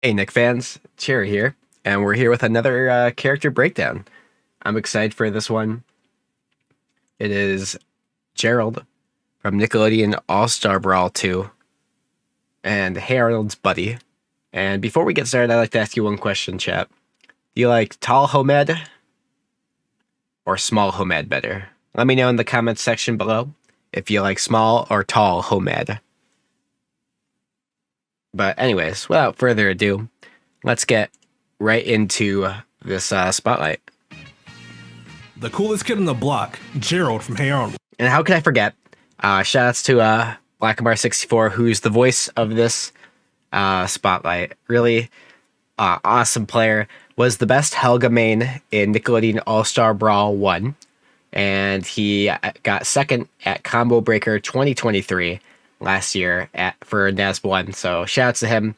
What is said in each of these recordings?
Hey, Nick fans, Cherry here, and we're here with another character breakdown. I'm excited for this one. It is Gerald from Nickelodeon All-Star Brawl 2 and Harold's buddy. And before we get started, I'd like to ask you one question, chat. Do you like tall Homed or small Homed better? Let me know in the comments section below if you like small or tall Homed. But anyways, without further ado, let's get right into this spotlight. The coolest kid on the block, Gerald from Hey Arnold. And how could I forget? Shoutouts to Blackmar64, who's the voice of this spotlight. Really awesome player. Was the best Helga main in Nickelodeon All-Star Brawl 1. And he got second at Combo Breaker 2023 last year for NASB 1. So shoutouts to him.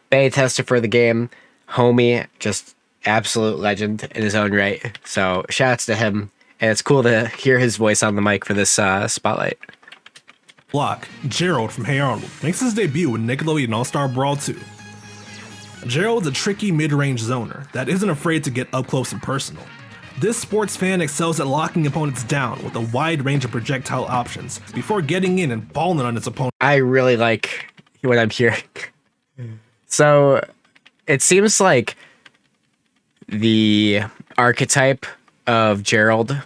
Beta tester for the game. Homie, just absolute legend in his own right. So shoutouts to him. And it's cool to hear his voice on the mic for this spotlight. Block, Gerald from Hey Arnold makes his debut in Nickelodeon All-Star Brawl 2. Gerald's a tricky mid-range zoner that isn't afraid to get up close and personal. This sports fan excels at locking opponents down with a wide range of projectile options before getting in and balling on its opponent. I really like what I'm hearing. So it seems like the archetype of Gerald,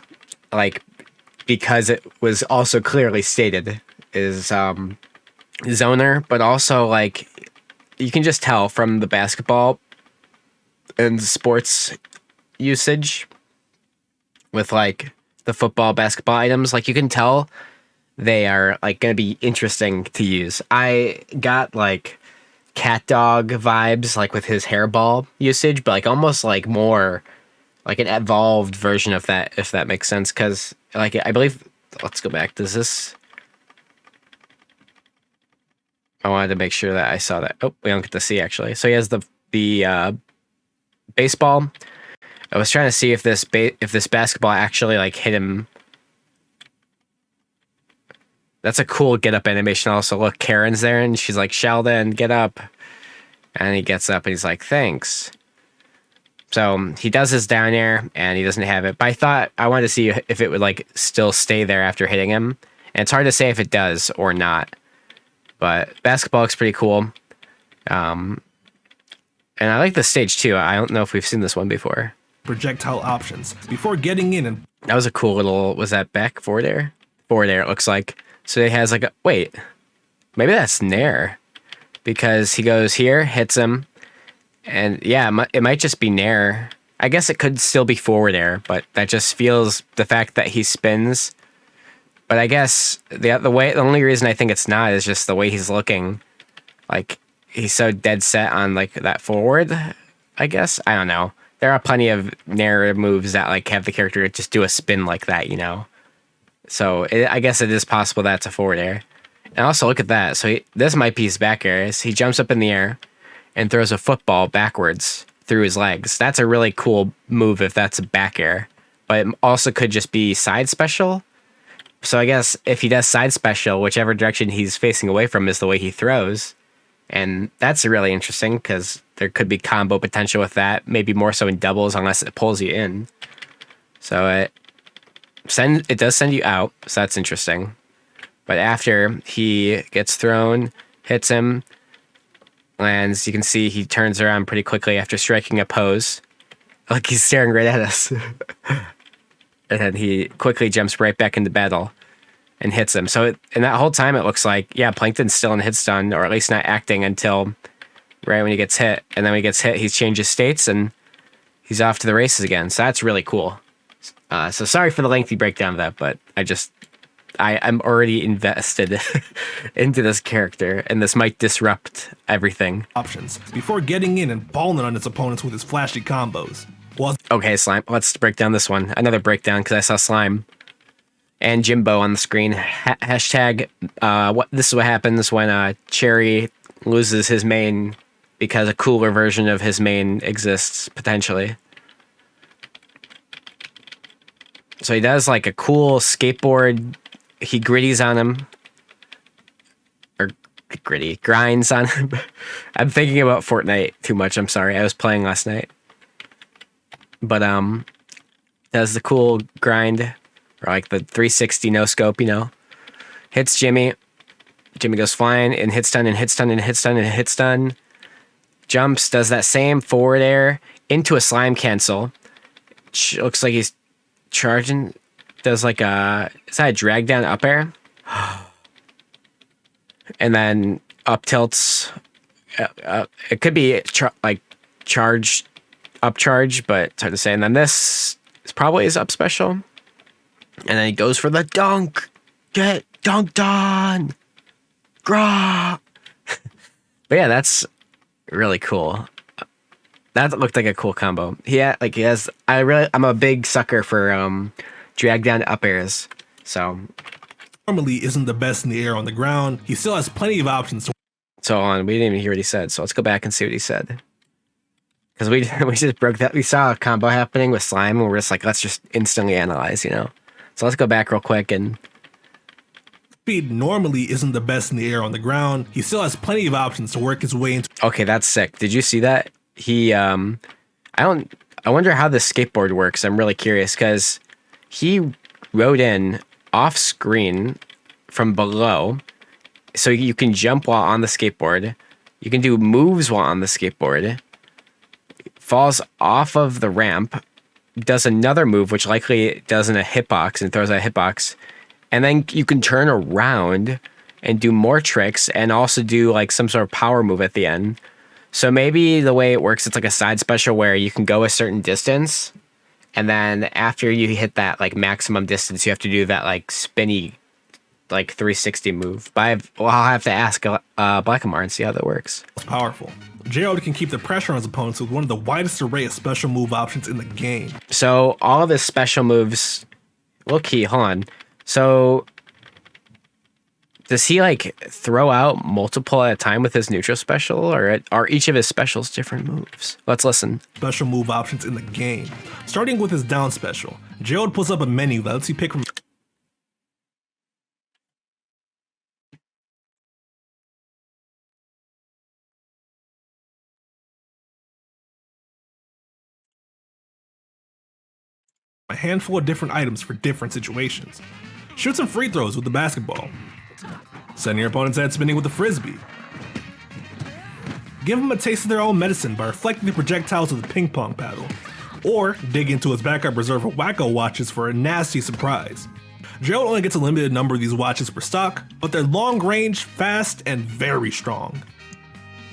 like, because it was also clearly stated, is zoner, but also like you can just tell from the basketball and sports usage with like the football basketball items, like you can tell they are like going to be interesting to use. I got like cat dog vibes like with his hairball usage, but like almost like more like an evolved version of that, if that makes sense. Because like I believe, let's go back. Does this? I wanted to make sure that I saw that. Oh, we don't get to see actually. So he has the baseball. I was trying to see if this basketball actually like hit him. That's a cool get up animation. Also, look, Karen's there and she's like, Sheldon, get up. And he gets up and he's like, thanks. So he does his down air and he doesn't have it. But I wanted to see if it would like still stay there after hitting him. And it's hard to say if it does or not. But basketball looks pretty cool. And I like the stage too. I don't know if we've seen this one before. Projectile options before getting in and... That was a cool little... Was that back forward air? Forward air, it looks like. So he has like a... Wait. Maybe that's Nair. Because he goes here, hits him. And yeah, it might just be Nair. I guess it could still be forward air. But that just feels... The fact that he spins... But I guess the only reason I think it's not is just the way he's looking. Like, he's so dead set on like that forward, I guess. I don't know. There are plenty of Nair moves that like have the character just do a spin like that, you know. So I guess it is possible that's a forward air. And also look at that. So this might be his back air. He jumps up in the air and throws a football backwards through his legs. That's a really cool move if that's a back air. But it also could just be side special. So I guess if he does side special, whichever direction he's facing away from is the way he throws. And that's really interesting because there could be combo potential with that. Maybe more so in doubles unless it pulls you in. So it does send you out. So that's interesting. But after he gets thrown, hits him, lands, you can see he turns around pretty quickly after striking a pose. Like he's staring right at us. And then he quickly jumps right back into battle and hits him. So in that whole time, it looks like, yeah, Plankton's still in hit stun, or at least not acting until right when he gets hit. And then when he gets hit, he changes states and he's off to the races again. So that's really cool. So sorry for the lengthy breakdown of that, but I'm already invested into this character, and this might disrupt everything. Options before getting in and balling on its opponents with his flashy combos. Okay, Slime, let's break down this one. Another breakdown, because I saw Slime and Jimbo on the screen. Hashtag, this is what happens when Cherry loses his main because a cooler version of his main exists, potentially. So he does, like, a cool skateboard. He gritties on him. Or, I don't know if you can see it. He gritties on him, and then he, quickly jumps right back into battle and hits him. So it does, like, a cool skateboard. He gritties on him. He gritty grinds on. I'm thinking about Fortnite too much. I'm sorry. I was playing last night, but does the cool grind or like the 360 no scope, hits Jimmy. Jimmy goes flying and hits stun and hits stun and hits stun and hits stun. Jumps, does that same forward air into a slime cancel. Looks like he's charging. Does like is that a drag down up air? And then up tilts. It could be charge, up charge, but it's hard to say. And then this is probably his up special. And then he goes for the dunk. Get dunked on. Grah. But yeah, that's really cool. That looked like a cool combo. I'm a big sucker for drag down up airs. So Normally isn't the best in the air on the ground. He still has plenty of options to So on, we didn't even hear what he said. So let's go back and see what he said. Because we just broke that. We saw a combo happening with slime, and we're just like, let's just instantly analyze, So let's go back real quick and. Speed normally isn't the best in the air on the ground. He still has plenty of options to work his way into. Okay, that's sick. Did you see that? I wonder how the skateboard works. I'm really curious because he rode in off screen from below. So you can jump while on the skateboard. You can do moves while on the skateboard. Falls off of the ramp. Does another move, which likely does in a hitbox and throws out a hitbox. And then you can turn around and do more tricks and also do like some sort of power move at the end. So maybe the way it works, it's like a side special where you can go a certain distance. And then after you hit that like maximum distance, you have to do that like spinny like 360 move. But I'll have to ask Blackamar and see how that works. It's powerful. Gerald can keep the pressure on his opponents with one of the widest array of special move options in the game. So all of his special moves, low key, hold on. So does he like throw out multiple at a time with his neutral special, or are each of his specials different moves? Let's listen. Special move options in the game. Starting with his down special, Gerald pulls up a menu that lets you pick from a handful of different items for different situations. Shoot some free throws with the basketball. Send your opponent's head spinning with the frisbee. Give them a taste of their own medicine by reflecting the projectiles with a ping pong paddle. Or dig into his backup reserve of wacko watches for a nasty surprise. Gerald only gets a limited number of these watches per stock, but they're long range, fast, and very strong.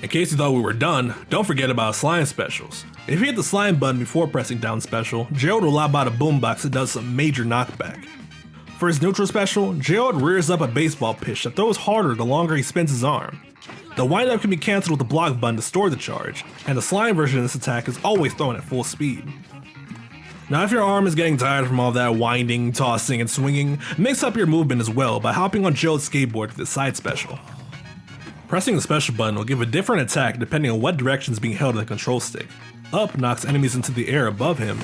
In case you thought we were done, don't forget about slime specials. If you hit the slime button before pressing down special, Gerald will lob out a boombox that does some major knockback. For his neutral special, Gerald rears up a baseball pitch that throws harder the longer he spins his arm. The windup can be cancelled with the block button to store the charge, and the slime version of this attack is always thrown at full speed. Now if your arm is getting tired from all that winding, tossing, and swinging, mix up your movement as well by hopping on Gerald's skateboard with the side special. Pressing the special button will give a different attack depending on what direction is being held on the control stick. Up knocks enemies into the air above him.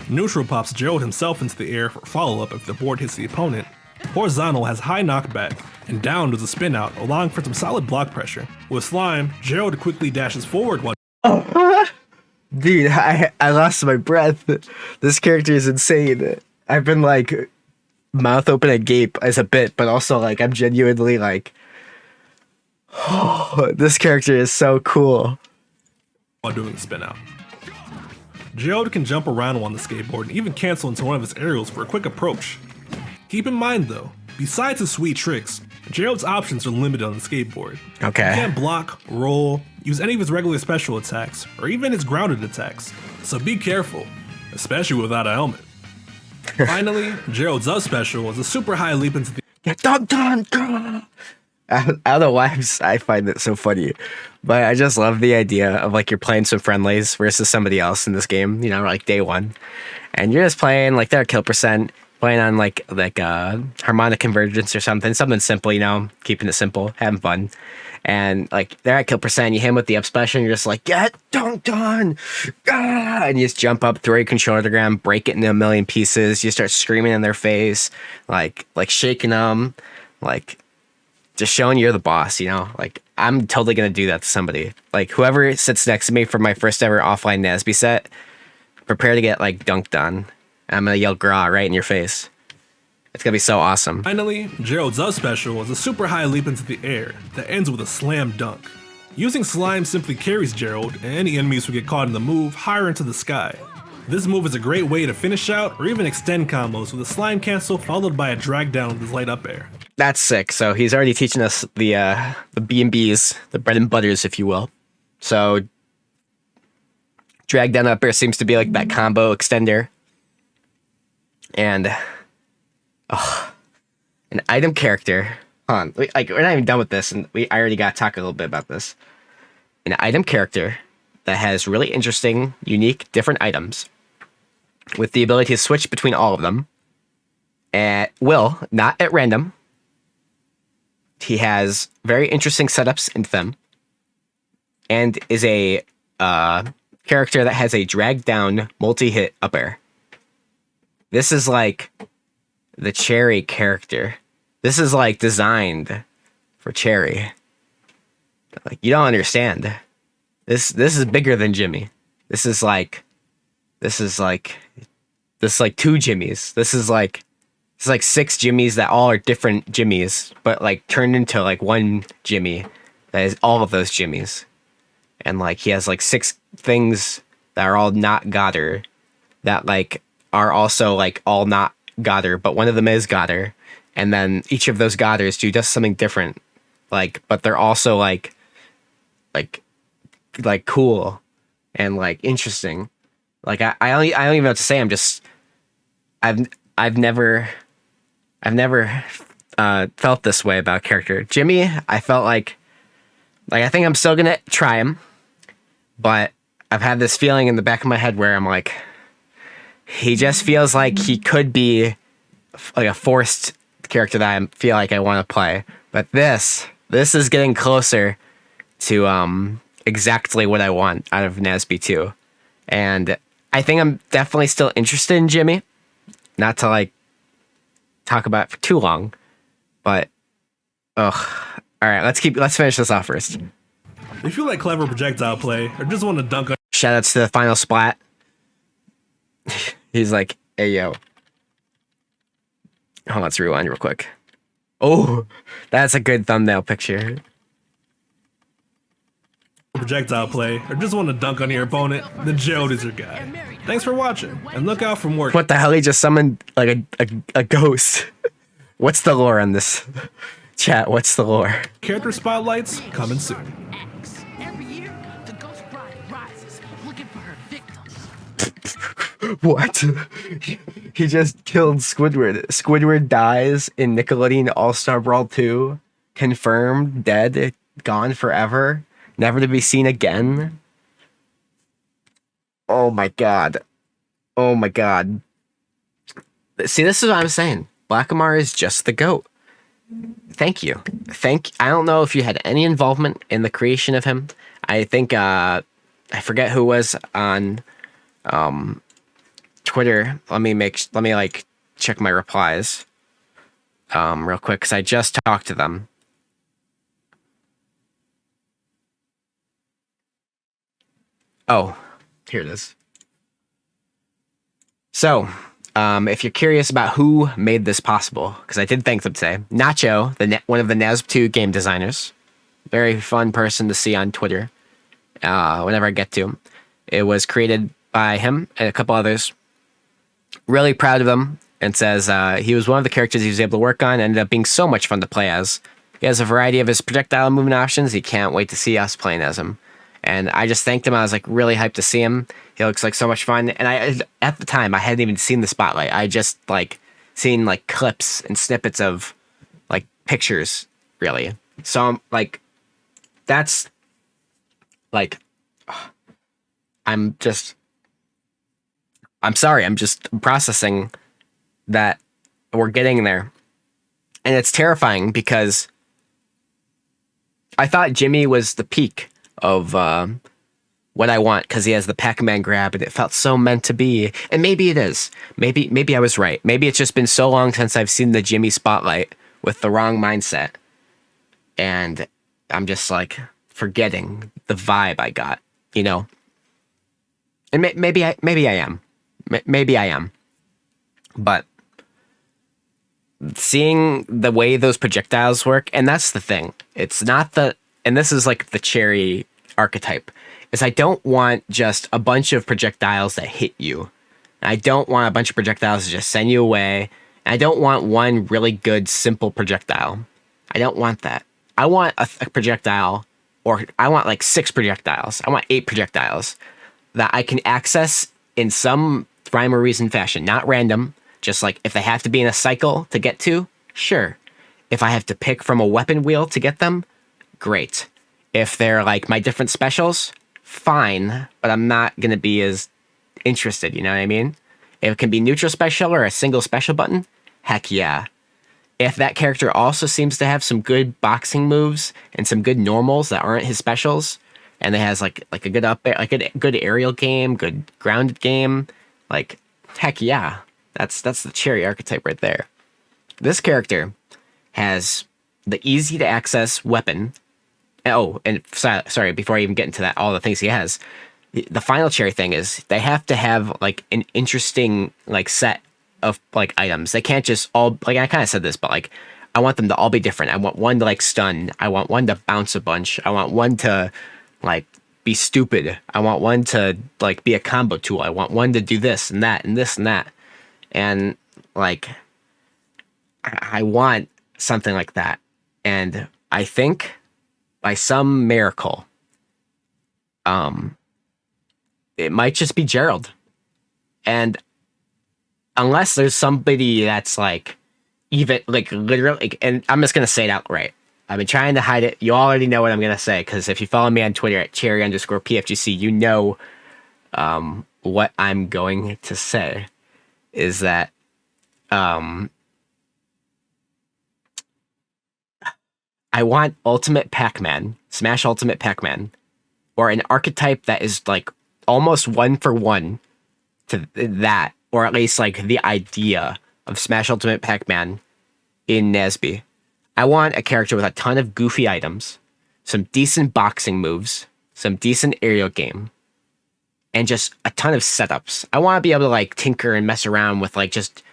Neutral pops Gerald himself into the air for follow-up if the board hits the opponent. Horizontal has high knockback, and down does a spin out, allowing for some solid block pressure. With slime, Gerald quickly dashes forward while Dude, I lost my breath. This character is insane. I've been like mouth open agape as a bit, but also like I'm genuinely like, oh, this character is so cool. while doing the spin out. Gerald can jump around on the skateboard and even cancel into one of his aerials for a quick approach. Keep in mind though, besides his sweet tricks, Gerald's options are limited on the skateboard. Okay. He can't block, roll, use any of his regular special attacks, or even his grounded attacks, so be careful, especially without a helmet. Finally, Gerald's up special is a super high leap into the Get done. I don't know why I find it so funny, but I just love the idea of like you're playing some friendlies versus somebody else in this game, you know, like day one, and you're just playing like their kill percent, playing on like harmonic convergence or something simple, you know, keeping it simple, having fun, and like they're at kill percent, you hit them with the up special, and you're just like get dunked on, and you just jump up, throw your controller to the ground, break it into a million pieces, you start screaming in their face, like shaking them, like. just showing you're the boss, you know? Like, I'm totally going to do that to somebody. Like, whoever sits next to me for my first ever offline Nasby set, prepare to get, like, dunked on. I'm going to yell "Gra" right in your face. It's going to be so awesome. Finally, Gerald's up special is a super high leap into the air that ends with a slam dunk. Using slime simply carries Gerald and any enemies who get caught in the move higher into the sky. This move is a great way to finish out or even extend combos with a slime cancel followed by a drag down with light up air. That's sick. So he's already teaching us the B&Bs, the bread and butters, if you will. So drag down up air seems to be like that combo extender. And an item character. Hold on, like we're not even done with this, and I already got to talk a little bit about this. An item character that has really interesting, unique, different items with the ability to switch between all of them at will, not at random. He has very interesting setups into them, and is a character that has a drag down multi-hit up air. This is like the Cherry character. This is like designed for Cherry. Like, you don't understand. This is bigger than Jimmy. This is like two Jimmys. This is like 6 Jimmys that all are different Jimmys, but like turned into like one Jimmy that is all of those Jimmys. And like he has like 6 things that are all not Godder that like are also like all not Godder, but one of them is Godder. And then each of those Godders do just something different. Like, but they're also like cool and like interesting. Like I don't even know what to say. I've never felt this way about character. Jimmy, I felt like I think I'm still gonna try him, but I've had this feeling in the back of my head where I'm like, he just feels like he could be like a forced character that I feel like I want to play. But this is getting closer to exactly what I want out of Nasby 2. And I think I'm definitely still interested in Jimmy. Not to like talk about it for too long, but all right, let's finish this off first. If you like clever projectile play or just want to dunk on Shoutouts to the final splat. He's like, hey yo. Hold on, let's rewind real quick. Oh, that's a good thumbnail picture. projectile play or just want to dunk on your opponent, then Gerald is your guy. Thanks for watching, and look out for more. What the hell? He just summoned like a ghost. What's the lore on this? Chat, what's the lore? Character spotlights coming soon. Every year, the ghost bride rises, looking for her victims. What? He just killed Squidward. Squidward dies in Nickelodeon All-Star Brawl 2. Confirmed, dead, gone forever, never to be seen again. Oh my god. Oh my god. See, this is what I'm saying. Blackamar is just the GOAT. Thank you. I don't know if you had any involvement in the creation of him. I think I forget who was on Twitter. Let me like check my replies real quick, because I just talked to them. Oh, here it is. So, if you're curious about who made this possible, because I did thank them today, Nacho, one of the NASB2 game designers, very fun person to see on Twitter whenever I get to him. It was created by him and a couple others. Really proud of him, and says he was one of the characters he was able to work on, and ended up being so much fun to play as. He has a variety of his projectile movement options. He can't wait to see us playing as him. And I just thanked him. I was like really hyped to see him. He looks like so much fun. And at the time, I hadn't even seen the spotlight. I just like seen like clips and snippets of like pictures, really. So I'm like, that's like, I'm sorry. I'm just processing that we're getting there. And it's terrifying because I thought Jimmy was the peak of what I want, because he has the Pac-Man grab, and it felt so meant to be. And maybe it is. Maybe I was right. Maybe it's just been so long since I've seen the Jimmy spotlight with the wrong mindset. and I'm just like forgetting the vibe I got, you know. And maybe I am, maybe I am, but seeing the way those projectiles work, and that's the thing. It's not the, and this is like the cherry archetype, is I don't want just a bunch of projectiles that hit you. I don't want a bunch of projectiles to just send you away. And I don't want one really good, simple projectile. I don't want that. I want a projectile, or I want like 6 projectiles. I want 8 projectiles that I can access in some rhyme or reason fashion, not random. Just like if they have to be in a cycle to get to, sure. If I have to pick from a weapon wheel to get them, great. If they're like my different specials, fine, but I'm not going to be as interested, you know what I mean? If it can be neutral special or a single special button, heck yeah. If that character also seems to have some good boxing moves and some good normals that aren't his specials, and it has like a good a good aerial game, good grounded game, like heck yeah. That's the cherry archetype right there. This character has the easy to access weapon. Oh, and sorry, before I even get into that, all the things he has, the final cherry thing is they have to have like an interesting like set of like items. They can't just all, like I kind of said this, but like I want them to all be different. I want one to like stun. I want one to bounce a bunch. I want one to like be stupid. I want one to like be a combo tool. I want one to do this and that and this and that. And like I want something like that. And I think by some miracle, it might just be Gerald. And unless there's somebody that's like even like literally like, and I'm just gonna say it outright. I've been trying to hide it. You already know what I'm gonna say, because if you follow me on Twitter at cherry_PFGC, you know what I'm going to say is that I want Ultimate Pac-Man, Smash Ultimate Pac-Man, or an archetype that is like almost 1-for-1 to that, or at least like the idea of Smash Ultimate Pac-Man in Nesby. I want a character with a ton of goofy items, some decent boxing moves, some decent aerial game, and just a ton of setups. I want to be able to like tinker and mess around with like just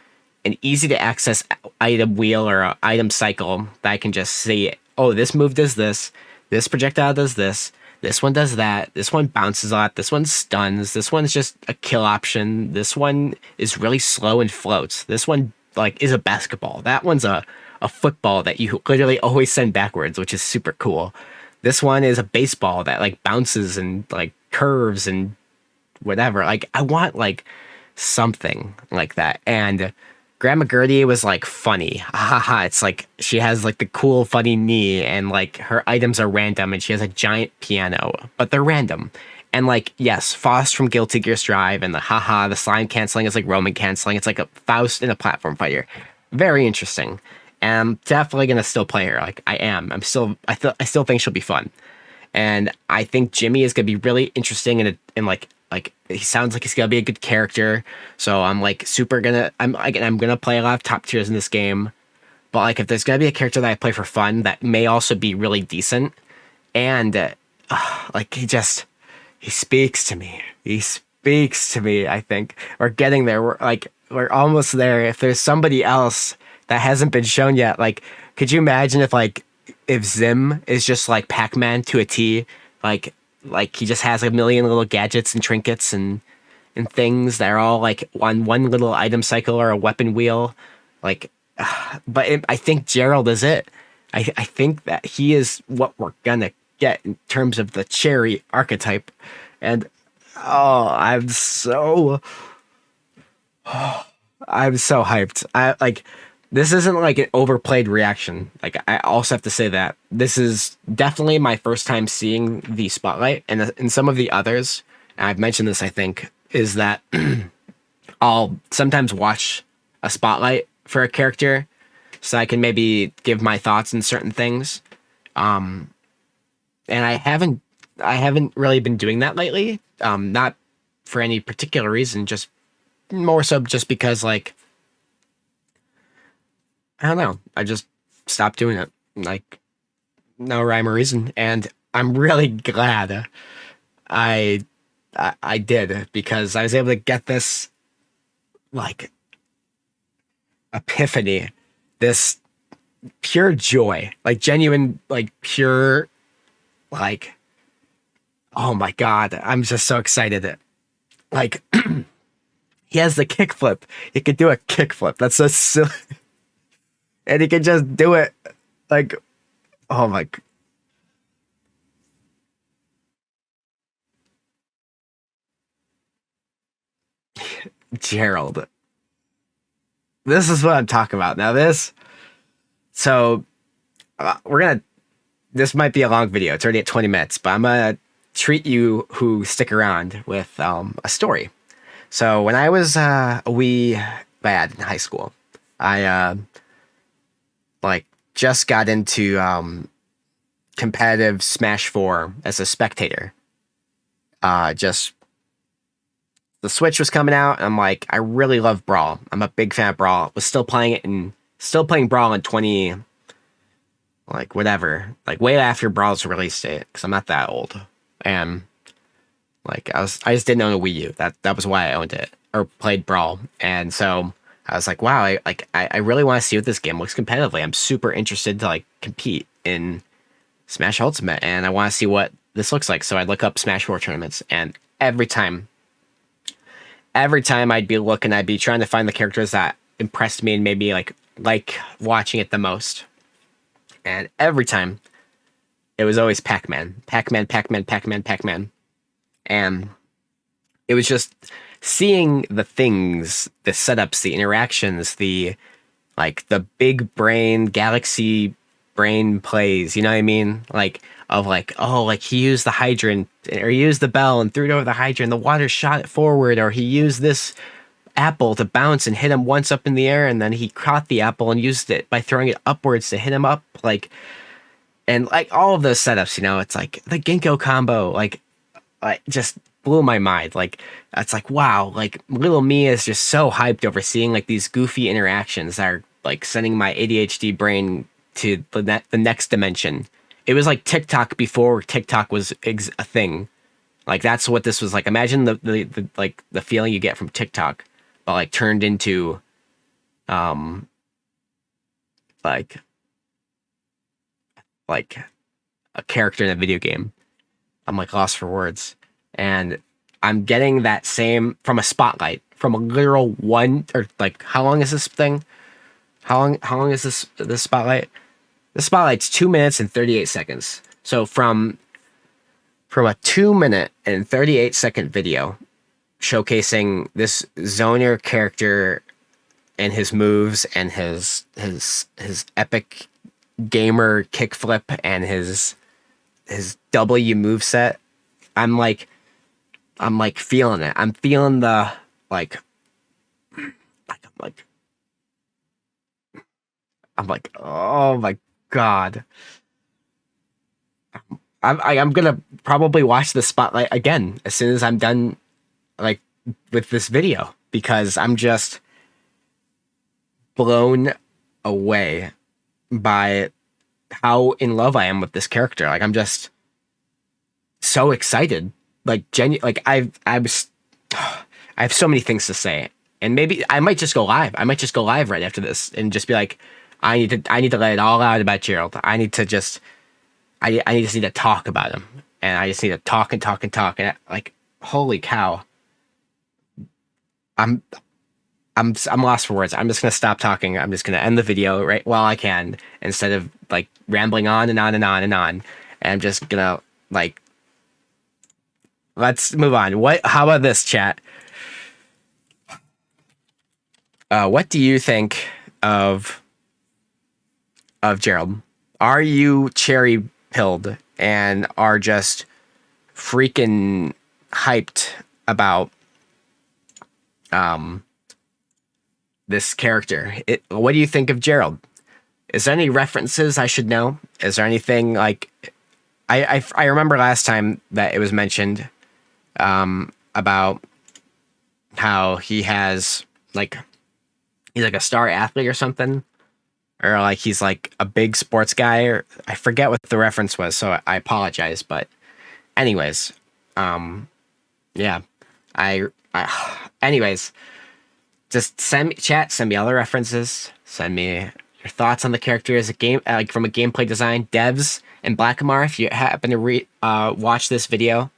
an easy to access item wheel or a item cycle that I can just see, oh, this move does this projectile does this one does that, this one bounces a lot, this one stuns, this one's just a kill option, this one is really slow and floats, this one like is a basketball, that one's a football that you literally always send backwards, which is super cool. This one is a baseball that like bounces and like curves and whatever. Like I want like something like that. And Grandma Gertie was like funny. Haha, it's like she has like the cool funny knee, and like her items are random, and she has a giant piano, but they're random. And like, yes, Faust from Guilty Gear Strive, and the slime canceling is like Roman canceling. It's like a Faust in a platform fighter. Very interesting. And I'm definitely gonna still play her. Like I am. I still think she'll be fun. And I think Jimmy is gonna be really interesting in like he sounds like he's gonna be a good character. So I'm like I'm gonna play a lot of top tiers in this game. But like if there's gonna be a character that I play for fun that may also be really decent, and like he speaks to me. He speaks to me. I think we're getting there. We're almost there. If there's somebody else that hasn't been shown yet, like could you imagine if Zim is just like Pac-Man to a T, like he just has a million little gadgets and trinkets and things that are all like on one little item cycle or a weapon wheel, like. I think Gerald is it. I think that he is what we're gonna get in terms of the cherry archetype, and I'm so hyped. I like. This isn't like an overplayed reaction. Like I also have to say that this is definitely my first time seeing the Spotlight, and in some of the others, and I've mentioned this, I think, is that I'll sometimes watch a Spotlight for a character so I can maybe give my thoughts on certain things. And I haven't really been doing that lately. Not for any particular reason, just more so just because like I don't know. I just stopped doing it. Like, no rhyme or reason, and I'm really glad I I did, because I was able to get this like epiphany, this pure joy, like genuine, like pure, like, oh my god, I'm just so excited. Like he has the kickflip. He could do a kickflip. That's so silly, and he can just do it. Like, oh my, Gerald. This is what I'm talking about. Now this, so we're gonna. This might be a long video. It's already at 20 minutes, but I'm gonna treat you who stick around with a story. So when I was a wee lad in high school, I like just got into competitive Smash 4 as a spectator. Just the Switch was coming out, and I'm like, I really love Brawl. I'm a big fan of Brawl. Was still playing it and still playing Brawl in 20, like whatever, like way after Brawl's release date, because I'm not that old. And like I just didn't own a Wii U. That was why I owned it or played Brawl. And so I was like, wow, I really want to see what this game looks competitively. I'm super interested to like compete in Smash Ultimate, and I want to see what this looks like. So I'd look up Smash 4 tournaments, and every time I'd be looking, I'd be trying to find the characters that impressed me and maybe like watching it the most. And every time it was always Pac-Man. And it was just seeing the things, the setups, the interactions, the big brain galaxy brain plays, you know what I mean? Like, of like, oh, like he used the hydrant, or he used the bell and threw it over the hydrant, the water shot it forward, or he used this apple to bounce and hit him once up in the air, and then he caught the apple and used it by throwing it upwards to hit him up, like, and like all of those setups, you know, it's like the Ginkgo combo, like just blew my mind. Like, it's like, wow, like little me is just so hyped over seeing like these goofy interactions that are like sending my ADHD brain to the next dimension. It was like TikTok before TikTok was a thing. Like, that's what this was like. Imagine the like the feeling you get from TikTok, but like turned into like like a character in a video game. I'm like lost for words. And I'm getting that same from a spotlight, from a literal one, or like, how long is this thing? How long is this spotlight? The spotlight's 2 minutes and 38 seconds. So from a 2 minute and 38-second video showcasing this Zoner character and his moves and his epic gamer kickflip and his W moveset, I'm like feeling it. I'm feeling the I'm like, oh my god. I'm gonna probably watch the spotlight again as soon as I'm done like with this video, because I'm just blown away by how in love I am with this character. Like, I'm just so excited. Like, like I have so many things to say, and maybe I might just go live. I might just go live right after this and just be like, I need to let it all out about Gerald. I just need to talk about him, and I just need to talk and talk and talk. And like, holy cow, I'm lost for words. I'm just gonna stop talking. I'm just gonna end the video right while I can, instead of like rambling on and on and on and on. And I'm just gonna like, let's move on. How about this, chat? What do you think of Gerald? Are you cherry pilled and are just freaking hyped about this character? What do you think of Gerald? Is there any references I should know? Is there anything like I remember last time that it was mentioned about how he's like a star athlete or something, or like he's like a big sports guy, or I forget what the reference was, so I apologize. But anyways, yeah, anyways, just send me other references, send me your thoughts on the character as a game, like from a gameplay design, devs, and Blackamar. If you happen to watch this video,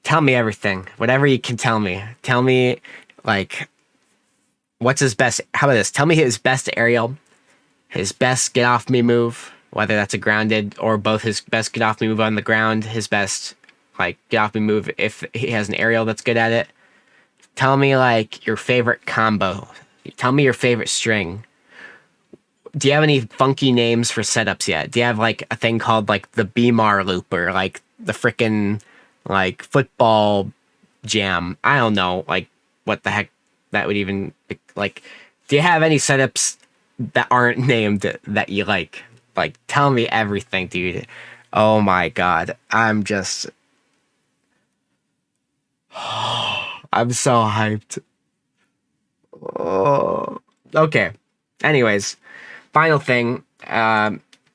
tell me everything, whatever you can tell me. Tell me like what's his best. How about this? Tell me his best aerial, his best get off me move, whether that's a grounded or both his best get off me move on the ground, his best like get off me move if he has an aerial that's good at it. Tell me like your favorite combo. Tell me your favorite string. Do you have any funky names for setups yet? Do you have like a thing called like the BMAR loop or like the frickin' like football jam? I don't know like what the heck that would even like. Do you have any setups that aren't named that you like? Like tell me everything, dude. Oh my god. I'm just I'm so hyped. Oh. Okay. Anyways, final thing.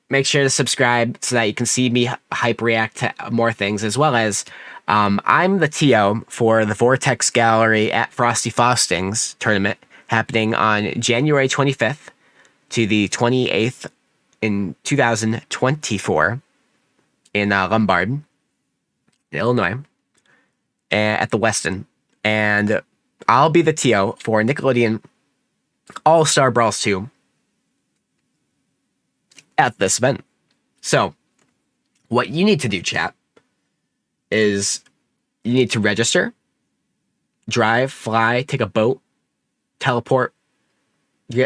Make sure to subscribe so that you can see me hype react to more things, as well as I'm the TO for the Vortex Gallery at Frosty Faustings tournament happening on January 25th to the 28th in 2024 in Lombard, Illinois, at the Weston. And I'll be the TO for Nickelodeon All-Star Brawls 2 at this event. So, what you need to do, chat, is you need to register, drive, fly, take a boat, teleport,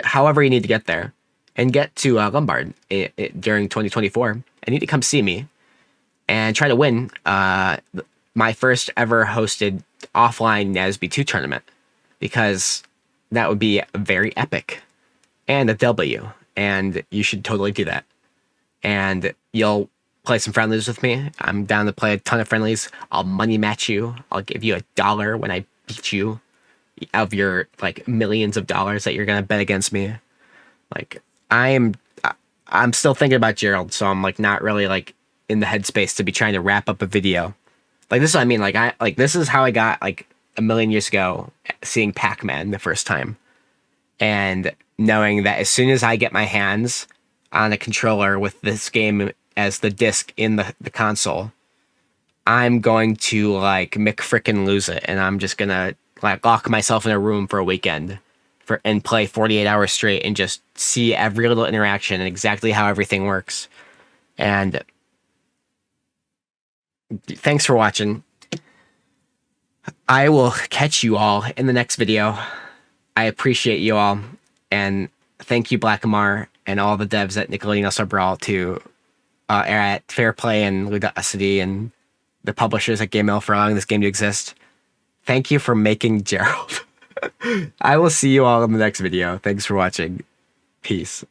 however you need to get there, and get to Lombard during 2024. And you need to come see me and try to win my first ever hosted offline NASB 2 tournament, because that would be very epic and a W, and you should totally do that. And you'll play some friendlies with me. I'm down to play a ton of friendlies. I'll money match you. I'll give you $1 when I beat you of your like millions of dollars that you're gonna bet against me. Like I'm still thinking about Gerald, so I'm like not really like in the headspace to be trying to wrap up a video. Like this is what I mean. Like this is how I got like a million years ago seeing Pac-Man the first time, and knowing that as soon as I get my hands on a controller with this game as the disc in the console, I'm going to like McFrickin' lose it, and I'm just gonna like lock myself in a room for a weekend and play 48 hours straight and just see every little interaction and exactly how everything works. And thanks for watching. I will catch you all in the next video. I appreciate you all, and thank you Blackamar and all the devs at Nickelodeon All-Star Brawl to at Fair Play and Ludosity and the publishers at Game Mill for allowing this game to exist. Thank you for making Gerald. I will see you all in the next video. Thanks for watching. Peace.